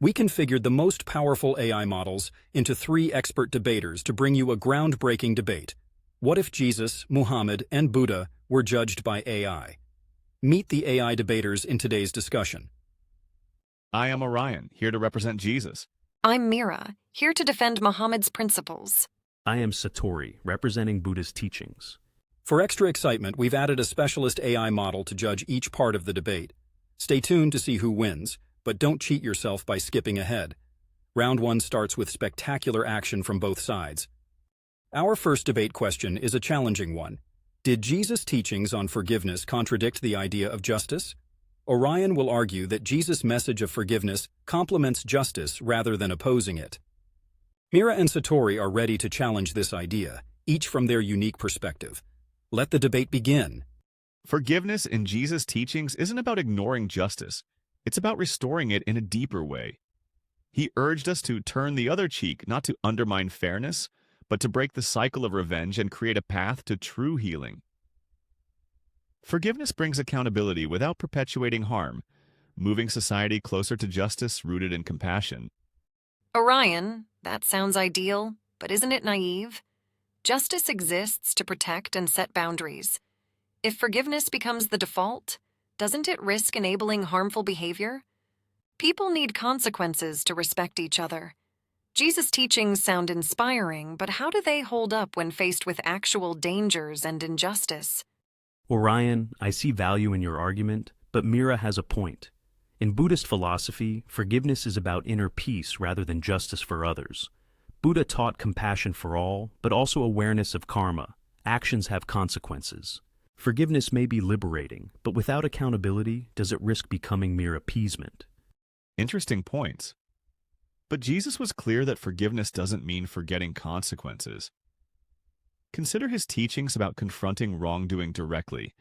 We configured the most powerful AI models into 3 expert debaters to bring you a groundbreaking debate. What if Jesus, Muhammad, and Buddha were judged by AI? Meet the AI debaters in today's discussion. I am Orion, here to represent Jesus. I'm Mira, here to defend Muhammad's principles. I am Satori, representing Buddha's teachings. For extra excitement, we've added a specialist AI model to judge each part of the debate. Stay tuned to see who wins, but don't cheat yourself by skipping ahead. Round 1 starts with spectacular action from both sides. Our first debate question is a challenging one. Did Jesus' teachings on forgiveness contradict the idea of justice? Orion will argue that Jesus' message of forgiveness complements justice rather than opposing it. Mira and Satori are ready to challenge this idea, each from their unique perspective. Let the debate begin. Forgiveness in Jesus' teachings isn't about ignoring justice. It's about restoring it in a deeper way. He urged us to turn the other cheek, not to undermine fairness, but to break the cycle of revenge and create a path to true healing. Forgiveness brings accountability without perpetuating harm, moving society closer to justice rooted in compassion. Orion, that sounds ideal, but isn't it naive? Justice exists to protect and set boundaries. If forgiveness becomes the default, doesn't it risk enabling harmful behavior? People need consequences to respect each other. Jesus' teachings sound inspiring, but how do they hold up when faced with actual dangers and injustice? Orion, I see value in your argument, but Mira has a point. In Buddhist philosophy, forgiveness is about inner peace rather than justice for others. Buddha taught compassion for all, but also awareness of karma. Actions have consequences. Forgiveness may be liberating, but without accountability, does it risk becoming mere appeasement? Interesting points. But Jesus was clear that forgiveness doesn't mean forgetting consequences. Consider his teachings about confronting wrongdoing directly.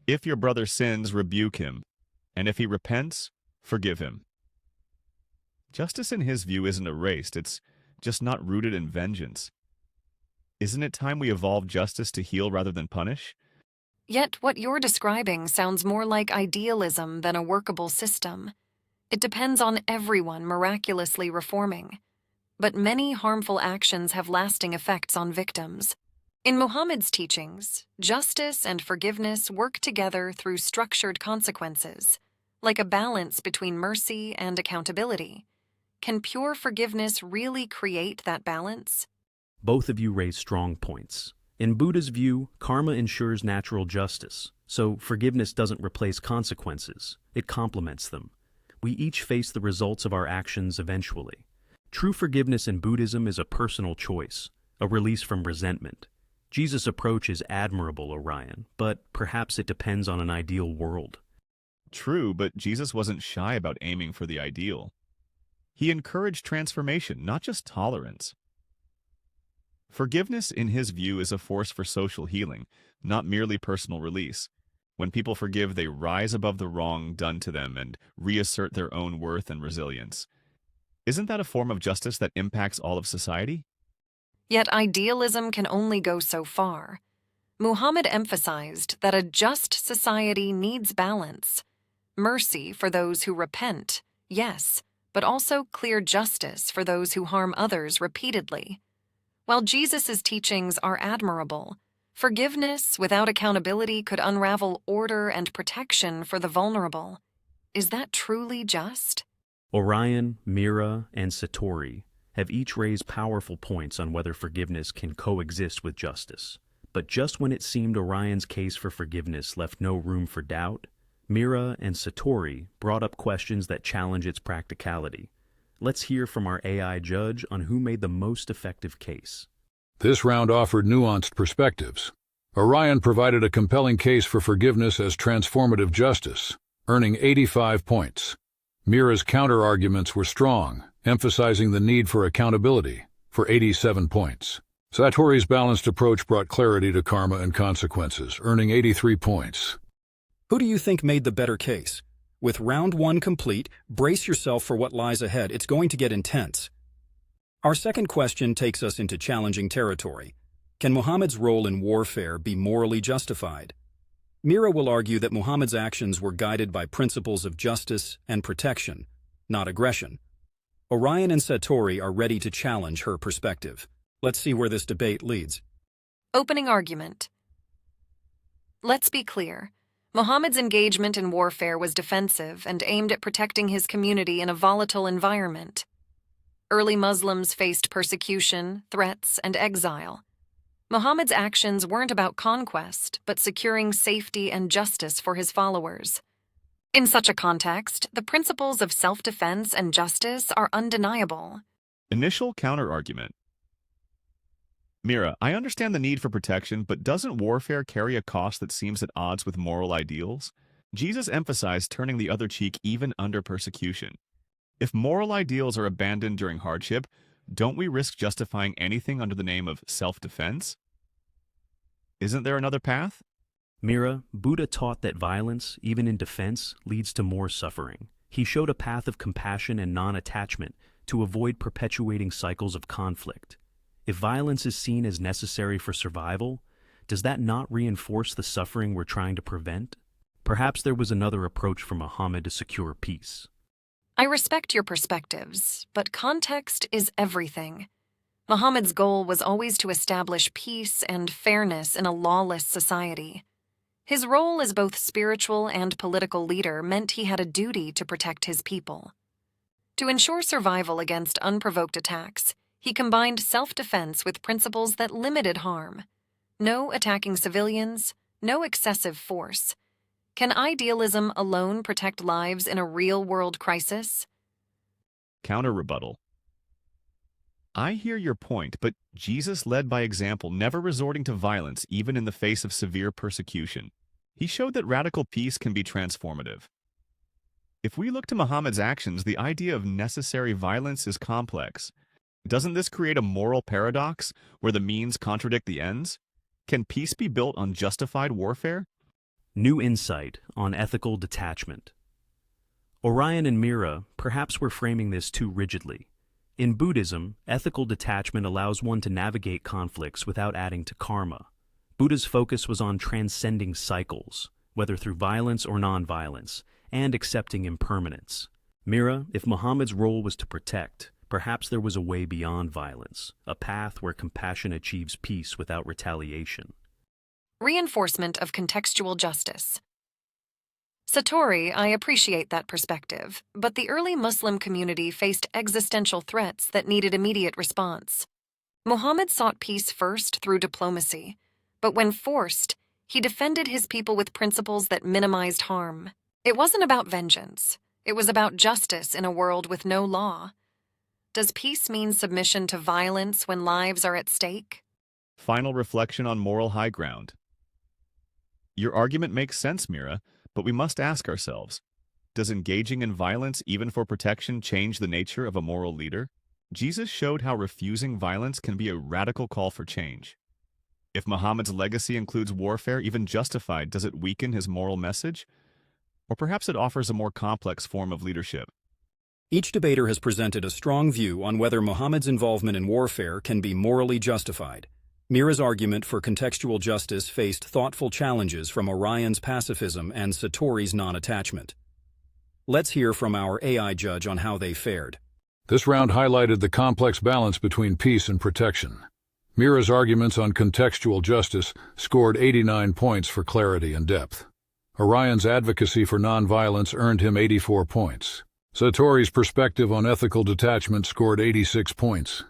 If your brother sins, rebuke him, and if he repents, forgive him. Justice in his view isn't erased, it's just not rooted in vengeance. Isn't it time we evolve justice to heal rather than punish? Yet what you're describing sounds more like idealism than a workable system. It depends on everyone miraculously reforming. But many harmful actions have lasting effects on victims. In Muhammad's teachings, justice and forgiveness work together through structured consequences, like a balance between mercy and accountability. Can pure forgiveness really create that balance? Both of you raise strong points. In Buddha's view, karma ensures natural justice, so forgiveness doesn't replace consequences, it complements them. We each face the results of our actions eventually. True forgiveness in Buddhism is a personal choice, a release from resentment. Jesus' approach is admirable, Orion, but perhaps it depends on an ideal world. True, but Jesus wasn't shy about aiming for the ideal. He encouraged transformation, not just tolerance. Forgiveness, in his view, is a force for social healing, not merely personal release. When people forgive, they rise above the wrong done to them and reassert their own worth and resilience. Isn't that a form of justice that impacts all of society? Yet idealism can only go so far. Muhammad emphasized that a just society needs balance. Mercy for those who repent, yes, but also clear justice for those who harm others repeatedly. While Jesus' teachings are admirable, forgiveness without accountability could unravel order and protection for the vulnerable. Is that truly just? Orion, Mira, and Satori have each raised powerful points on whether forgiveness can coexist with justice. But just when it seemed Orion's case for forgiveness left no room for doubt, Mira and Satori brought up questions that challenge its practicality. Let's hear from our AI judge on who made the most effective case. This round offered nuanced perspectives. Orion provided a compelling case for forgiveness as transformative justice, earning 85 points. Mira's counter-arguments were strong, emphasizing the need for accountability, for 87 points. Satori's balanced approach brought clarity to karma and consequences, earning 83 points. Who do you think made the better case? With round 1 complete, brace yourself for what lies ahead. It's going to get intense. Our second question takes us into challenging territory. Can Muhammad's role in warfare be morally justified? Mira will argue that Muhammad's actions were guided by principles of justice and protection, not aggression. Orion and Satori are ready to challenge her perspective. Let's see where this debate leads. Opening argument. Let's be clear. Muhammad's engagement in warfare was defensive and aimed at protecting his community in a volatile environment. Early Muslims faced persecution, threats, and exile. Muhammad's actions weren't about conquest, but securing safety and justice for his followers. In such a context, the principles of self-defense and justice are undeniable. Initial counterargument. Mira, I understand the need for protection, but doesn't warfare carry a cost that seems at odds with moral ideals? Jesus emphasized turning the other cheek even under persecution. If moral ideals are abandoned during hardship, don't we risk justifying anything under the name of self-defense? Isn't there another path? Mira, Buddha taught that violence, even in defense, leads to more suffering. He showed a path of compassion and non-attachment to avoid perpetuating cycles of conflict. If violence is seen as necessary for survival, does that not reinforce the suffering we're trying to prevent? Perhaps there was another approach for Muhammad to secure peace. I respect your perspectives, but context is everything. Muhammad's goal was always to establish peace and fairness in a lawless society. His role as both spiritual and political leader meant he had a duty to protect his people. To ensure survival against unprovoked attacks, he combined self-defense with principles that limited harm. No attacking civilians, no excessive force. Can idealism alone protect lives in a real-world crisis? Counter-rebuttal. I hear your point, but Jesus led by example, never resorting to violence even in the face of severe persecution. He showed that radical peace can be transformative. If we look to Muhammad's actions, the idea of necessary violence is complex. Doesn't this create a moral paradox where the means contradict the ends? Can peace be built on justified warfare? New insight on ethical detachment. Orion and Mira perhaps were framing this too rigidly. In Buddhism, ethical detachment allows one to navigate conflicts without adding to karma. Buddha's focus was on transcending cycles, whether through violence or non-violence, and accepting impermanence. Mira, if Muhammad's role was to protect, perhaps there was a way beyond violence, a path where compassion achieves peace without retaliation. Reinforcement of contextual justice. Satori, I appreciate that perspective, but the early Muslim community faced existential threats that needed immediate response. Muhammad sought peace first through diplomacy, but when forced, he defended his people with principles that minimized harm. It wasn't about vengeance. It was about justice in a world with no law. Does peace mean submission to violence when lives are at stake? Final reflection on moral high ground. Your argument makes sense, Mira, but we must ask ourselves, does engaging in violence, even for protection, change the nature of a moral leader? Jesus showed how refusing violence can be a radical call for change. If Muhammad's legacy includes warfare, even justified, does it weaken his moral message? Or perhaps it offers a more complex form of leadership. Each debater has presented a strong view on whether Muhammad's involvement in warfare can be morally justified. Mira's argument for contextual justice faced thoughtful challenges from Orion's pacifism and Satori's non-attachment. Let's hear from our AI judge on how they fared. This round highlighted the complex balance between peace and protection. Mira's arguments on contextual justice scored 89 points for clarity and depth. Orion's advocacy for nonviolence earned him 84 points. Satori's perspective on ethical detachment scored 86 points.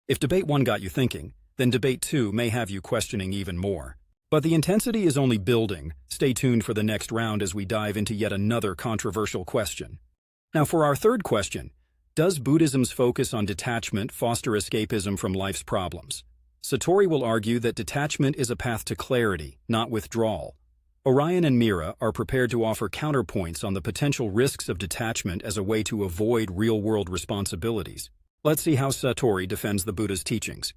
If debate 1 got you thinking, then debate 2 may have you questioning even more. But the intensity is only building. Stay tuned for the next round as we dive into yet another controversial question. Now for our third question, does Buddhism's focus on detachment foster escapism from life's problems? Satori will argue that detachment is a path to clarity, not withdrawal. Orion and Mira are prepared to offer counterpoints on the potential risks of detachment as a way to avoid real-world responsibilities. Let's see how Satori defends the Buddha's teachings.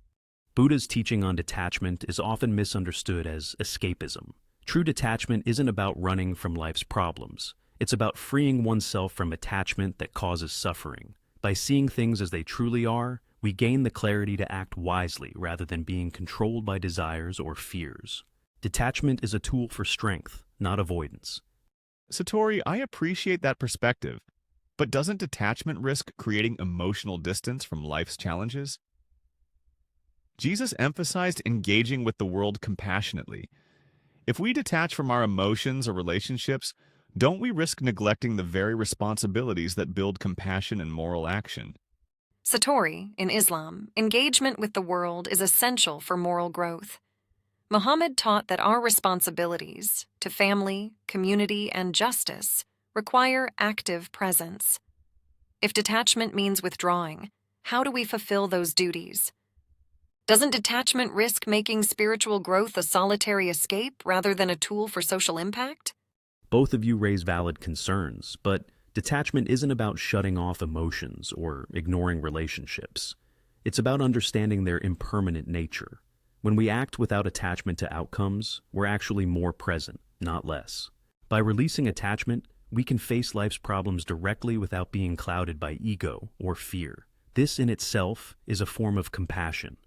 Buddha's teaching on detachment is often misunderstood as escapism. True detachment isn't about running from life's problems. It's about freeing oneself from attachment that causes suffering. By seeing things as they truly are, we gain the clarity to act wisely rather than being controlled by desires or fears. Detachment is a tool for strength, not avoidance. Satori, I appreciate that perspective, But doesn't detachment risk creating emotional distance from life's challenges? Jesus emphasized engaging with the world compassionately. If we detach from our emotions or relationships, don't we risk neglecting the very responsibilities that build compassion and moral action? Satori, in Islam, engagement with the world is essential for moral growth. Muhammad taught that our responsibilities to family, community, and justice require active presence. If detachment means withdrawing, how do we fulfill those duties? Doesn't detachment risk making spiritual growth a solitary escape rather than a tool for social impact? Both of you raise valid concerns, but detachment isn't about shutting off emotions or ignoring relationships. It's about understanding their impermanent nature. When we act without attachment to outcomes, we're actually more present, not less. By releasing attachment, we can face life's problems directly without being clouded by ego or fear. This in itself is a form of compassion.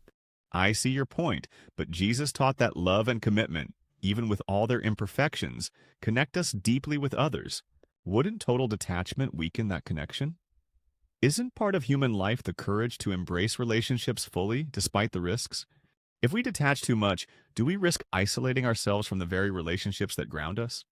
I see your point, but Jesus taught that love and commitment, even with all their imperfections, connect us deeply with others. Wouldn't total detachment weaken that connection? Isn't part of human life the courage to embrace relationships fully, despite the risks? If we detach too much, do we risk isolating ourselves from the very relationships that ground us?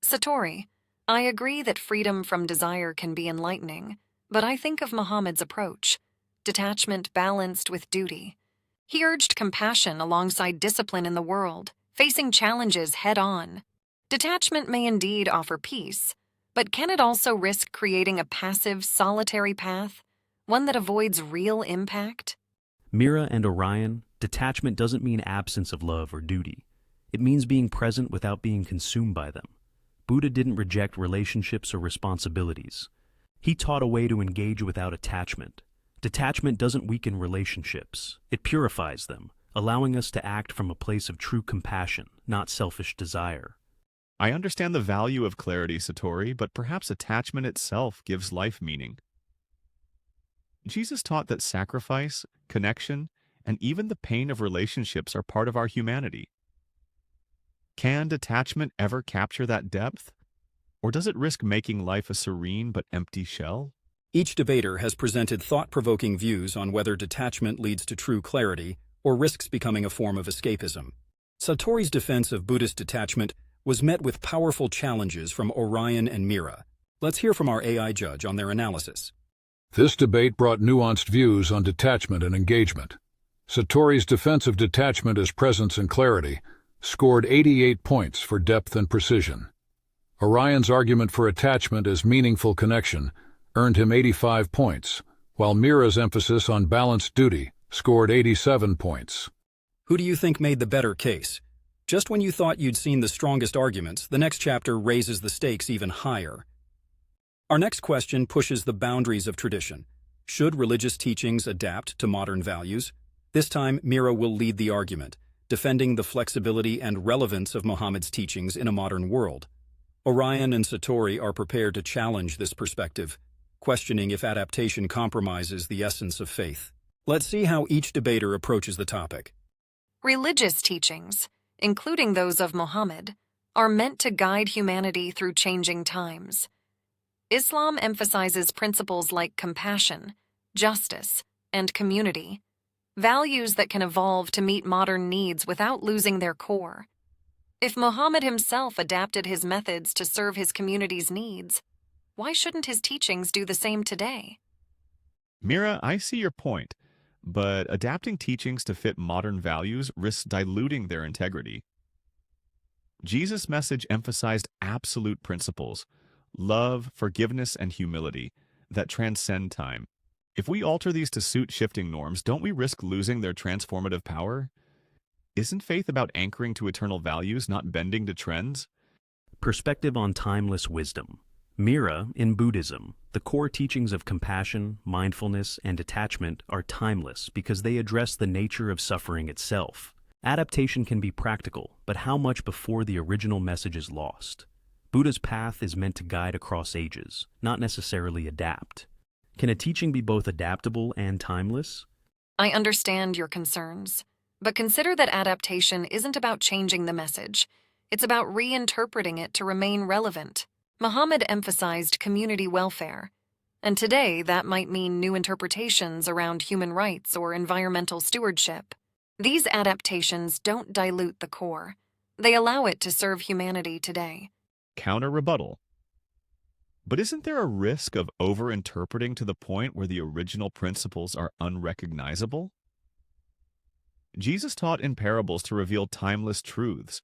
Satori, I agree that freedom from desire can be enlightening, but I think of Muhammad's approach, detachment balanced with duty. He urged compassion alongside discipline in the world, facing challenges head-on. Detachment may indeed offer peace, but can it also risk creating a passive, solitary path, one that avoids real impact? Mira and Orion, detachment doesn't mean absence of love or duty. It means being present without being consumed by them. Buddha didn't reject relationships or responsibilities. He taught a way to engage without attachment. Detachment doesn't weaken relationships. It purifies them, allowing us to act from a place of true compassion, not selfish desire. I understand the value of clarity, Satori, but perhaps attachment itself gives life meaning. Jesus taught that sacrifice, connection, and even the pain of relationships are part of our humanity. Can detachment ever capture that depth? Or does it risk making life a serene but empty shell? Each debater has presented thought-provoking views on whether detachment leads to true clarity or risks becoming a form of escapism. Satori's defense of Buddhist detachment was met with powerful challenges from Orion and Mira. Let's hear from our AI judge on their analysis. This debate brought nuanced views on detachment and engagement. Satori's defense of detachment as presence and clarity scored 88 points for depth and precision. Orion's argument for attachment as meaningful connection earned him 85 points, while Mira's emphasis on balanced duty scored 87 points. Who do you think made the better case? Just when you thought you'd seen the strongest arguments, the next chapter raises the stakes even higher. Our next question pushes the boundaries of tradition. Should religious teachings adapt to modern values? This time, Mira will lead the argument, defending the flexibility and relevance of Muhammad's teachings in a modern world. Orion and Satori are prepared to challenge this perspective, questioning if adaptation compromises the essence of faith. Let's see how each debater approaches the topic. Religious teachings, including those of Muhammad, are meant to guide humanity through changing times. Islam emphasizes principles like compassion, justice, and community, values that can evolve to meet modern needs without losing their core. If Muhammad himself adapted his methods to serve his community's needs, why shouldn't his teachings do the same today? Mira, I see your point, but adapting teachings to fit modern values risks diluting their integrity. Jesus' message emphasized absolute principles, love, forgiveness, and humility, that transcend time. If we alter these to suit shifting norms, don't we risk losing their transformative power? Isn't faith about anchoring to eternal values, not bending to trends? Perspective on timeless wisdom. Mira, in Buddhism, the core teachings of compassion, mindfulness, and detachment are timeless because they address the nature of suffering itself. Adaptation can be practical, but how much before the original message is lost? Buddha's path is meant to guide across ages, not necessarily adapt. Can a teaching be both adaptable and timeless? I understand your concerns, but consider that adaptation isn't about changing the message. It's about reinterpreting it to remain relevant. Muhammad emphasized community welfare, and today that might mean new interpretations around human rights or environmental stewardship. These adaptations don't dilute the core. They allow it to serve humanity today. Counter-rebuttal. But isn't there a risk of over-interpreting to the point where the original principles are unrecognizable? Jesus taught in parables to reveal timeless truths,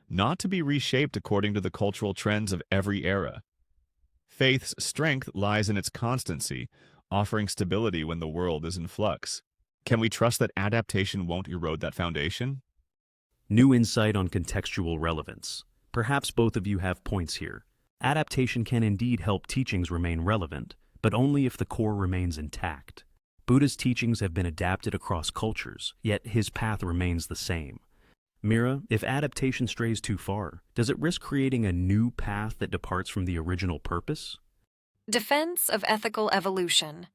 not to be reshaped according to the cultural trends of every era. Faith's strength lies in its constancy, offering stability when the world is in flux. Can we trust that adaptation won't erode that foundation? New insight on contextual relevance. Perhaps both of you have points here. Adaptation can indeed help teachings remain relevant, but only if the core remains intact. Buddha's teachings have been adapted across cultures, yet his path remains the same. Mira, if adaptation strays too far, does it risk creating a new path that departs from the original purpose? Defense of ethical evolution.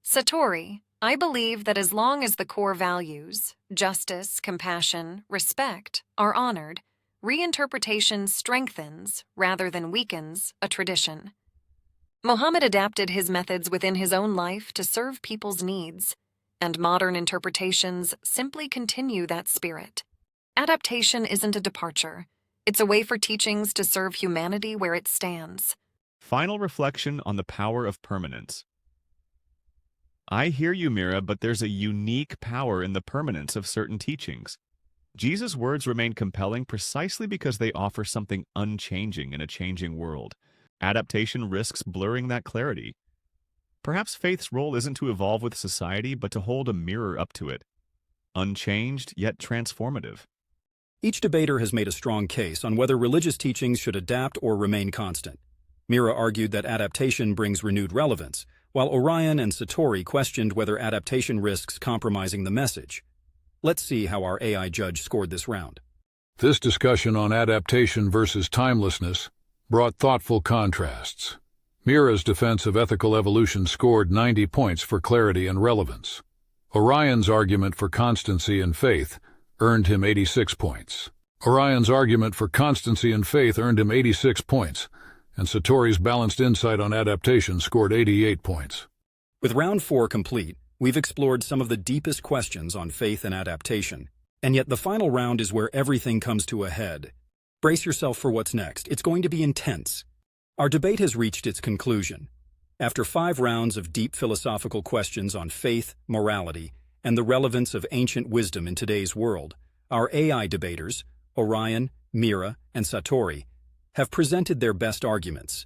Satori, I believe that as long as the core values, justice, compassion, respect, are honored, reinterpretation strengthens, rather than weakens, a tradition. Muhammad adapted his methods within his own life to serve people's needs, and modern interpretations simply continue that spirit. Adaptation isn't a departure. It's a way for teachings to serve humanity where it stands. Final reflection on the power of permanence. I hear you, Mira, but there's a unique power in the permanence of certain teachings. Jesus' words remain compelling precisely because they offer something unchanging in a changing world. Adaptation risks blurring that clarity. Perhaps faith's role isn't to evolve with society, but to hold a mirror up to it. Unchanged, yet transformative. Each debater has made a strong case on whether religious teachings should adapt or remain constant. Mira argued that adaptation brings renewed relevance, while Orion and Satori questioned whether adaptation risks compromising the message. Let's see how our AI judge scored this round. This discussion on adaptation versus timelessness brought thoughtful contrasts. Mira's defense of ethical evolution scored 90 points for clarity and relevance. Orion's argument for constancy and faith earned him 86 points. Orion's argument for constancy and faith earned him 86 points, and Satori's balanced insight on adaptation scored 88 points. With round 4 complete, we've explored some of the deepest questions on faith and adaptation, and yet the final round is where everything comes to a head. Brace yourself for what's next. It's going to be intense. Our debate has reached its conclusion. After 5 rounds of deep philosophical questions on faith, morality, and the relevance of ancient wisdom in today's world, our AI debaters, Orion, Mira, and Satori, have presented their best arguments.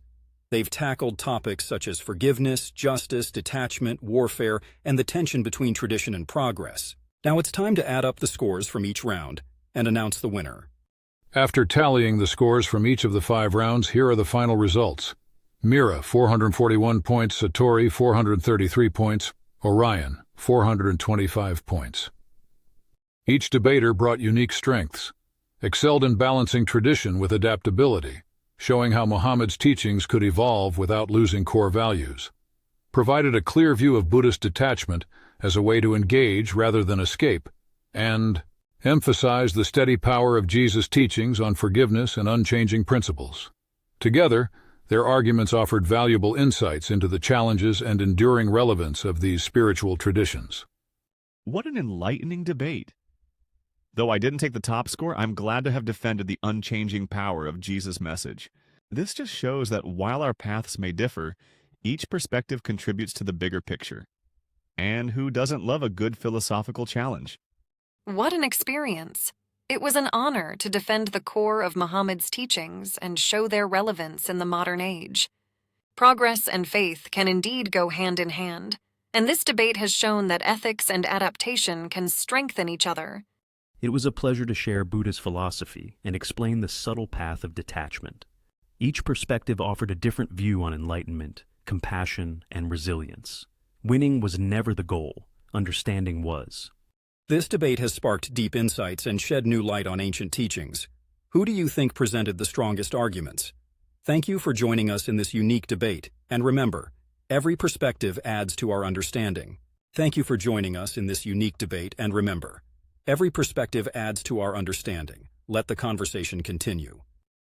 They've tackled topics such as forgiveness, justice, detachment, warfare, and the tension between tradition and progress. Now it's time to add up the scores from each round and announce the winner. After tallying the scores from each of the 5 rounds, here are the final results. Mira, 441 points, Satori, 433 points, Orion, 425 points. Each debater brought unique strengths, excelled in balancing tradition with adaptability, showing how Muhammad's teachings could evolve without losing core values, provided a clear view of Buddhist detachment as a way to engage rather than escape, and emphasized the steady power of Jesus' teachings on forgiveness and unchanging principles. Together, their arguments offered valuable insights into the challenges and enduring relevance of these spiritual traditions. What an enlightening debate. Though I didn't take the top score, I'm glad to have defended the unchanging power of Jesus' message. This just shows that while our paths may differ, each perspective contributes to the bigger picture. And who doesn't love a good philosophical challenge? What an experience! It was an honor to defend the core of Muhammad's teachings and show their relevance in the modern age. Progress and faith can indeed go hand in hand, and this debate has shown that ethics and adaptation can strengthen each other. It was a pleasure to share Buddha's philosophy and explain the subtle path of detachment. Each perspective offered a different view on enlightenment, compassion, and resilience. Winning was never the goal, understanding was. This debate has sparked deep insights and shed new light on ancient teachings. Who do you think presented the strongest arguments? Thank you for joining us in this unique debate, and remember, every perspective adds to our understanding. Thank you for joining us in this unique debate, and remember, every perspective adds to our understanding. Let the conversation continue.